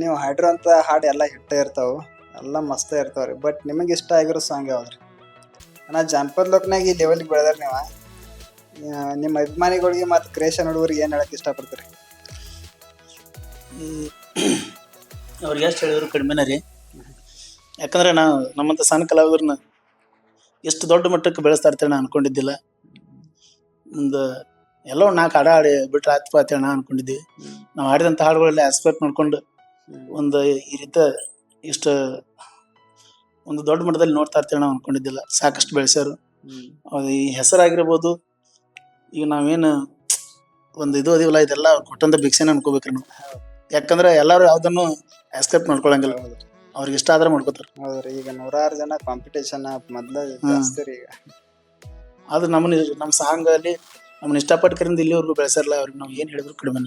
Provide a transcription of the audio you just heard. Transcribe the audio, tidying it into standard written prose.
ನೀವು ಹಾಡಿರೋ ಅಂತ ಹಾಡು ಎಲ್ಲ ಹಿಟ್ಟ ಇರ್ತಾವೆ, ಎಲ್ಲ ಮಸ್ತ ಇರ್ತಾವ್ರಿ. ಬಟ್ ನಿಮಗೆ ಇಷ್ಟ ಆಗಿರೋ ಸಾಂಗ್ ಯಾವ್ದ್ರಿ? ಜಾನಪದ ಲೋಕನಾಗ ಈ ಲೆವೆಲ್ಗೆ ಬೆಳೆದಾರ ನೀವು. ನಿಮ್ಮ ಅಭಿಮಾನಿಗಳಿಗೆ ಮತ್ತು ಕ್ರಿಯೇಷನ್ ಹುಡುಗರಿಗೆ ಏನು ಹೇಳಕ್ ಇಷ್ಟಪಡ್ತೀರಿ? ಅವ್ರಿಗೆ ಎಷ್ಟು ಹೇಳಿದ್ರು ಕಡಿಮೆನೇ ರೀ. ಯಾಕಂದ್ರೆ ನಾವು ನಮ್ಮಂಥ ಸಣ್ಣ ಕಲಾವಿದ್ರನ್ನ ಎಷ್ಟು ದೊಡ್ಡ ಮಟ್ಟಕ್ಕೆ ಬೆಳೆಸ್ತಾ ಇರ್ತೇವೆ ನಾ ಅನ್ಕೊಂಡಿದ್ದಿಲ್ಲ. ಒಂದು ಎಲ್ಲೋ 4 ಹಾಡು ಹಾಡಿ ಬಿಟ್ರೆ ಆತ್ಪ ಅಂತೇಳಿ ನಾ ಅನ್ಕೊಂಡಿದ್ವಿ. ನಾವು ಹಾಡಿದಂಥ ಹಾಡುಗಳಲ್ಲಿ ಆಸ್ಪೆಕ್ಟ್ ನೋಡ್ಕೊಂಡು ಒಂದು ಈ ರೀತಿ ಇಷ್ಟು ಒಂದು ದೊಡ್ಡ ಮಟ್ಟದಲ್ಲಿ ನೋಡ್ತಾ ಇರ್ತೇವೆ ನಾವು ಅನ್ಕೊಂಡಿದ್ದಿಲ್ಲ. ಸಾಕಷ್ಟು ಬೆಳೆಸ್ಯಾರು. ಅದು ಈ ಹೆಸರಾಗಿರ್ಬೋದು, ಈಗ ನಾವೇನು ಒಂದು ಇದು ಅದಿವಲ್ಲ, ಇದೆಲ್ಲ ಕೊಟ್ಟಂತ ಭಿಕ್ಷೆನ ಅನ್ಕೋಬೇಕ್ರಿ ನಾವು. ಯಾಕಂದ್ರೆ ಎಲ್ಲರೂ ಯಾವ್ದನ್ನು ಆಸ್ಪೆಕ್ಟ್ ನೋಡ್ಕೊಳಂಗಿಲ್ಲ. ಅವ್ರಿಗೆ ಇಷ್ಟ ಆದ್ರೆ ಮಾಡ್ಕೋತಾರೆ. ಹೌದ್ರಿ, ಈಗ 100 ಜನ ಕಾಂಪಿಟೇಷನ್ ಮೊದ್ಲು ಜಾಸ್ತಿ ರೀ ಈಗ. ಅದು ನಮ್ಮ ಸಾಂಗ್ ಅಲ್ಲಿ ನಮ್ಮನ್ನ ಇಷ್ಟಪಟ್ಟು ಕರಿಂದ ಇಲ್ಲಿವರೆಗೂ ಬೆಳೆಸಾರಲ್ಲ, ಅವ್ರಿಗೆ ನಾವು ಏನು ಹೇಳಿದ್ರು ಕಡಿಮೆ.